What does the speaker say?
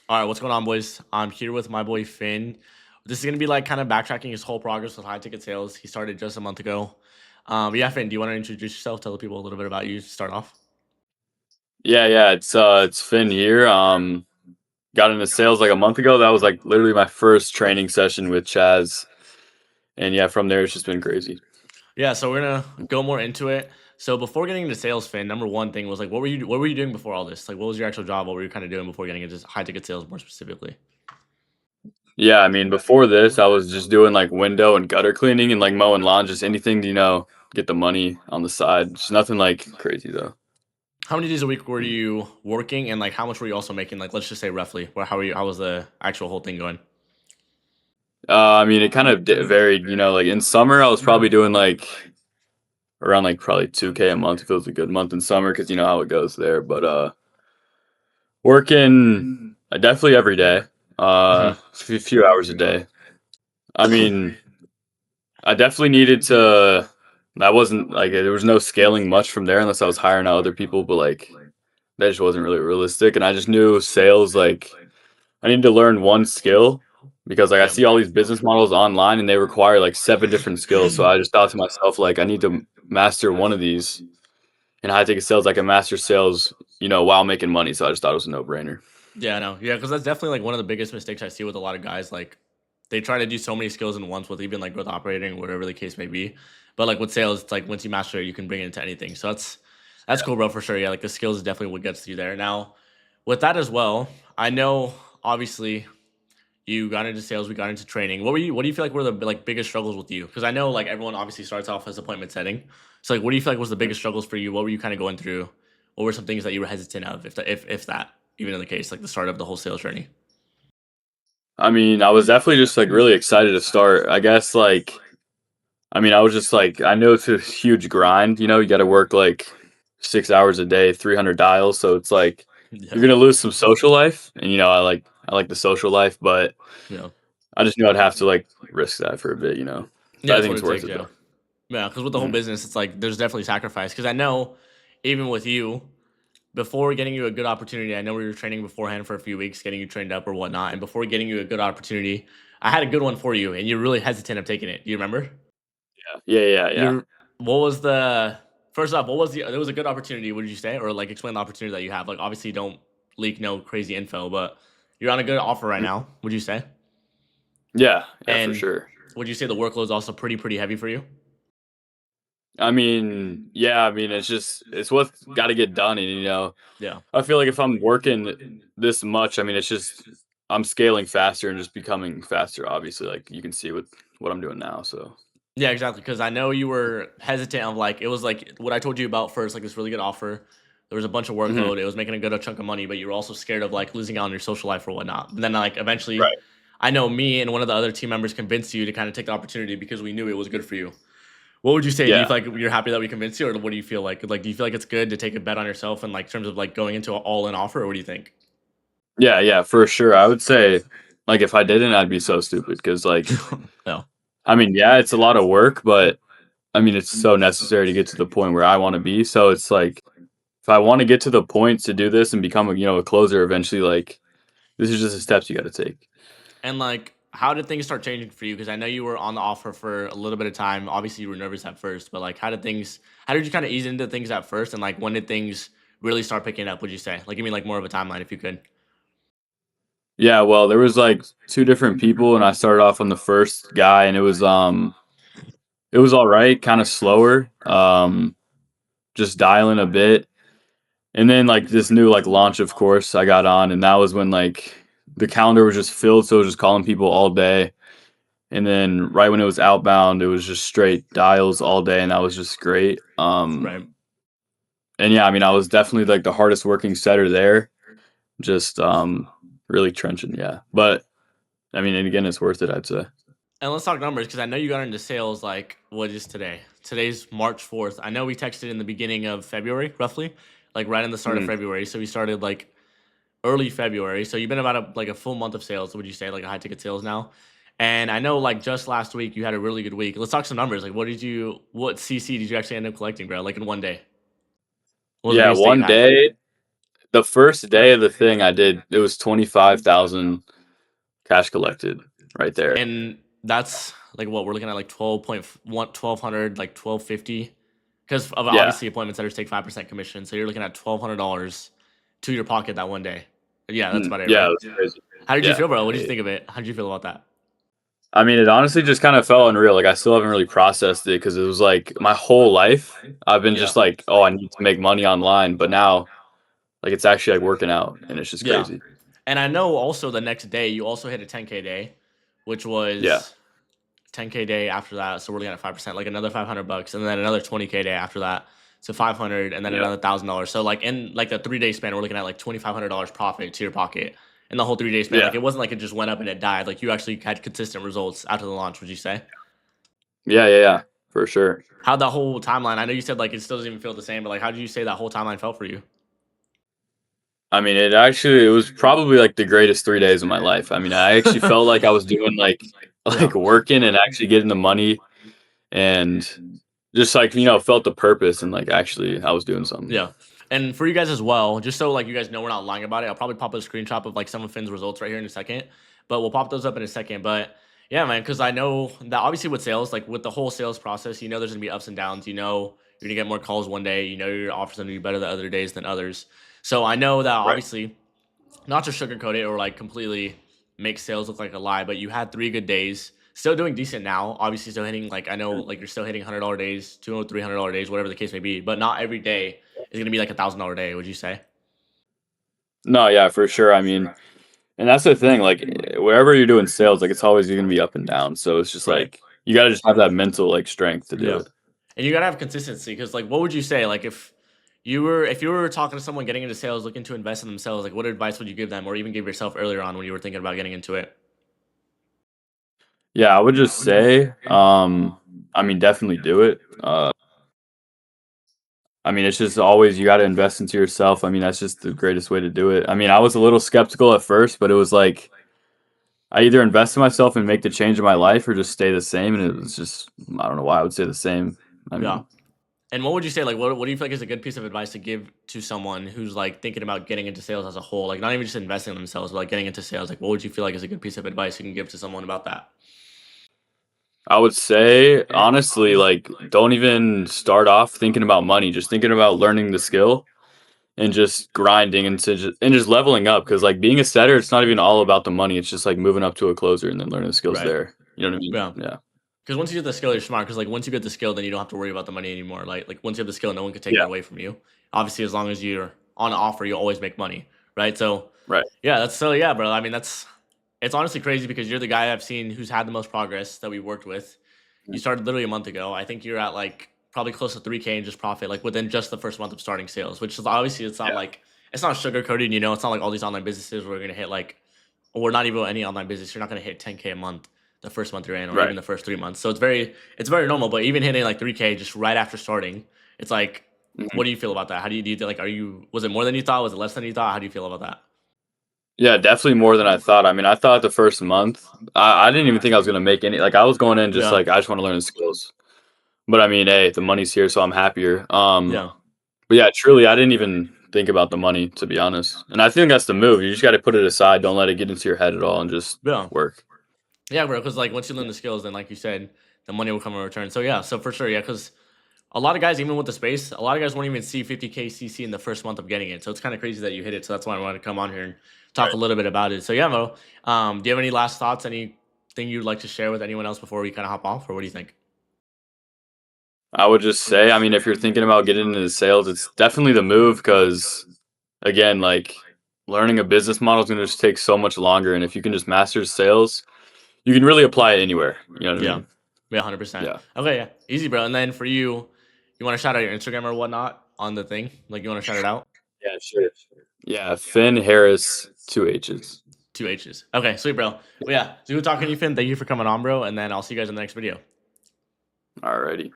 All right, what's going on, boys? I'm here with my boy Finn. This is gonna be like kind of backtracking his whole progress with high ticket sales. He started just a month ago. But yeah, Finn, do you want to introduce yourself? Tell the people a little bit about you to start off. Yeah, it's Finn here. Got into sales like a month ago. That was like literally my first training session with Chaz. And yeah, from there it's just been crazy. Yeah, so we're gonna go more into it. So before getting into sales, Finn, number one thing was like, what were you doing before all this? Like, what was your actual job? What were you kind of doing before getting into high ticket sales more specifically? Yeah, I mean before this I was just doing like window and gutter cleaning and like mowing lawn, just anything to, get the money on the side. Just nothing like crazy though. How many days a week were you working, and like how much were you also making? Like, let's just say roughly. How were you? How was the actual whole thing going? I mean it kind of varied, like in summer I was probably doing like around like probably 2K a month if it was a good month in summer because you know how it goes there. But working definitely every day, Hmm. a few hours a day. I mean, I definitely needed to. That wasn't like there was no scaling much from there unless I was hiring out other people, but like that just wasn't really realistic. And I just knew sales like I needed to learn one skill because like I Yeah. see all these business models online and they require like seven different skills. So I just thought to myself like I need to master one of these. And high ticket sales, I can master sales, while making money. So I just thought it was a no brainer. Yeah, I know. Yeah, because that's definitely like one of the biggest mistakes I see with a lot of guys. Like they try to do so many skills in once with even like growth operating, whatever the case may be. But like with sales, it's like once you master it, you can bring it into anything. So that's cool, bro, for sure. Yeah, like the skills is definitely what gets you there. Now, with that as well, I know obviously you got into sales, we got into training. What do you feel like were the like biggest struggles with you? Because I know like everyone obviously starts off as appointment setting. So like what do you feel like was the biggest struggles for you? What were you kind of going through? What were some things that you were hesitant of, if that even in the case, like the start of the whole sales journey? I mean, I was definitely just like really excited to start. I guess like I mean, I was just like, I know it's a huge grind. You got to work like 6 hours a day, 300 dials. So it's like you're Yeah. gonna lose some social life, and I like the social life, but Yeah. I just knew I'd have to like risk that for a bit. Yeah, But I that's think what it's it worth takes, it yeah. though. Yeah, because with the whole Mhm. business, it's like there's definitely sacrifice. Because I know even with you, before getting you a good opportunity, I know we were training beforehand for a few weeks, getting you trained up or whatnot. And before getting you a good opportunity, I had a good one for you, and you're really hesitant of taking it. Do you remember? Yeah, yeah, yeah. You're what was the first off, what was the it was a good opportunity, what did you say? Or like explain the opportunity that you have. Like obviously don't leak no crazy info, but you're on a good offer right Mhm. now, would you say? Yeah, yeah, for And sure. would you say the workload's also pretty heavy for you? I mean, yeah, I mean, it's what's got to get done, and Yeah. I feel like if I'm working this much, I mean, it's just I'm scaling faster and just becoming faster. Obviously, like you can see with what I'm doing now. So Yeah, exactly. Because I know you were hesitant of like it was like what I told you about first, like this really good offer. There was a bunch of Mhm. workload. It was making a good chunk of money, but you were also scared of like losing out on your social life or whatnot. But then like eventually, Right. I know me and one of the other team members convinced you to kind of take the opportunity because we knew it was good for you. What would you say? Do you Yeah. feel like you're happy that we convinced you, or what do you feel like? Like, do you feel like it's good to take a bet on yourself and like terms of like going into an all-in offer, or what do you think? Yeah, yeah, for sure. I would say, like, if I didn't, I'd be so stupid because, like, No. I mean, yeah, it's a lot of work, but I mean, it's so necessary to get to the point where I want to be. So it's like, if I want to get to the point to do this and become a closer eventually, like, this is just the steps you got to take. And like, how did things start changing for you? Because I know you were on the offer for a little bit of time. Obviously, you were nervous at first, but like, how did you kind of ease into things at first? And like, when did things really start picking up? Would you say? Like, give me like more of a timeline if you could. Yeah, well, there was like two different people, and I started off on the first guy, and it was all right, kind of slower, just dialing a bit. And then like this new like launch of course I got on and that was when like the calendar was just filled, so it was just calling people all day. And then right when it was outbound, it was just straight dials all day and that was just great. Right. And yeah, I mean I was definitely like the hardest working setter there. Just really trenching, yeah. But I mean and again it's worth it, I'd say. And let's talk numbers because I know you got into sales. Like, what is today? Today's March 4th. I know we texted in the beginning of February, roughly, like right in the start of Mhm. February. So we started like early February. So you've been about a full month of sales. Would you say like a high ticket sales now? And I know like just last week you had a really good week. Let's talk some numbers. Like what CC did you actually end up collecting, bro? Like in one day. What was the Yeah, biggest day you one had? day the first day of the thing I did, it was 25,000 cash collected right there. And that's like what we're looking at, like 12.1 like 1250, because of Yeah. obviously appointment setters take 5% commission, so you're looking at $1,200 to your pocket that one day. Yeah, that's about it, Yeah, it right? was crazy. How did you Yeah. feel, bro? What did you think of it? How did you feel about that? I mean, it honestly just kind of felt unreal. Like I still haven't really processed it because it was like my whole life I've been Yeah. just like, oh, I need to make money online, but now like it's actually like working out, and it's just Yeah. crazy. And I know also the next day you also hit a 10K day, which Yeah. was 10K day after that. So we're looking at 5%, like another $500, and then another 20K day after that. So 500, and then Yeah. another $1,000. So like in like the 3 day span, we're looking at like $2,500 profit to your pocket in the whole 3 day span. Like Yeah. it wasn't like it just went up and it died. Like you actually had consistent results after the launch. Would you say? Yeah. Yeah. Yeah. For sure. How that whole timeline? I know you said like it still doesn't even feel the same, but like how did you say that whole timeline felt for you? I mean, it was probably like the greatest 3 days of my life. I mean, I actually felt like I was doing Yeah. like working and actually getting the money and just like, felt the purpose and like actually I was doing something. Yeah. And for you guys as well, just so like you guys know we're not lying about it, I'll probably pop a screenshot of like some of Finn's results right here in a second. But we'll pop those up in a second. But yeah, man, because I know that obviously with sales, like with the whole sales process, you know there's gonna be ups and downs. You know you're gonna get more calls one day. You know your offers gonna be better the other days than others. So I know that Right. obviously not to sugarcoat it or like completely make sales look like a lie, but you had 3 good days. Still doing decent now. Obviously, still hitting like I know like you're still hitting $100 days, $200, $300 days, whatever the case may be. But not every day is gonna be like $1,000 day. Would you say? No, yeah, for sure. I mean, and that's the thing, like wherever you're doing sales, like it's always gonna be up and down. So it's just Right. like you gotta just have that mental like strength to do Yeah. it. And you gotta have consistency because like what would you say? Like if you were talking to someone getting into sales, looking to invest in themselves, like what advice would you give them or even give yourself earlier on when you were thinking about getting into it? Yeah, I would just say, I mean, definitely do it. I mean, it's just always you got to invest into yourself. I mean, that's just the greatest way to do it. I mean, I was a little skeptical at first, but it was like I either invest in myself and make the change in my life or just stay the same. And it was just, I don't know why I would say the same. I Yeah. mean, And what would you say? Like, what do you feel like is a good piece of advice to give to someone who's like thinking about getting into sales as a whole? Like, not even just investing in themselves, but like getting into sales. Like, what would you feel like is a good piece of advice you can give to someone about that? I would say, honestly, like, don't even start off thinking about money, just thinking about learning the skill and just grinding and just leveling up. Cause like being a setter, it's not even all about the money. It's just like moving up to a closer and then learning the skills Right. there. You know what I mean? Yeah. Yeah. Because once you get the skill, you're smart. Because like once you get the skill, then you don't have to worry about the money anymore. Like once you have the skill, no one can take it Yeah. away from you. Obviously, as long as you're on offer, you'll always make money, right? So Right. yeah, that's so yeah, bro. I mean, it's honestly crazy because you're the guy I've seen who's had the most progress that we worked with. You started literally a month ago. I think you're at like probably close to 3K in just profit, like within just the first month of starting sales, which is obviously it's not Yeah. like it's not sugarcoated, you know, it's not like all these online businesses where we're gonna hit like or not even any online business, you're not gonna hit 10K a month the first month you're in, or even Right. the first 3 months. So it's very normal. But even hitting like 3K just right after starting, it's like, Mhm. what do you feel about that? How do you like? Are you was it more than you thought? Was it less than you thought? How do you feel about that? Yeah, definitely more than I thought. I mean, I thought the first month, I didn't even think I was gonna make any. Like, I was going in just Yeah, like I just want to learn the skills. But I mean, hey, the money's here, so I'm happier. yeah, But yeah, truly, I didn't even think about the money to be honest. And I think that's the move. You just got to put it aside. Don't let it get into your head at all, and just yeah. work. Yeah, bro. Because like once you learn the skills, then like you said, the money will come in return. So yeah, so for sure, yeah. Because a lot of guys, even with the space, a lot of guys won't even see 50K CC in the first month of getting it. So it's kind of crazy that you hit it. So that's why I wanted to come on here and talk a Right. little bit about it. So yeah, Mo, do you have any last thoughts? Anything you'd like to share with anyone else before we kind of hop off, or what do you think? I would just say, I mean, if you're thinking about getting into sales, it's definitely the move because, again, like learning a business model is going to just take so much longer. And if you can just master sales, you can really apply it anywhere. You know what I Yeah, mean? yeah, 100%. Yeah. Okay, yeah, easy, bro. And then for you, you want to shout out your Instagram or whatnot on the thing? Like you want to shout it out? Yeah, sure. Yeah, Finn Harris, two H's. Two H's. Okay, sweet, bro. Well, yeah, so good talking to you, Finn. Thank you for coming on, bro. And then I'll see you guys in the next video. Alrighty.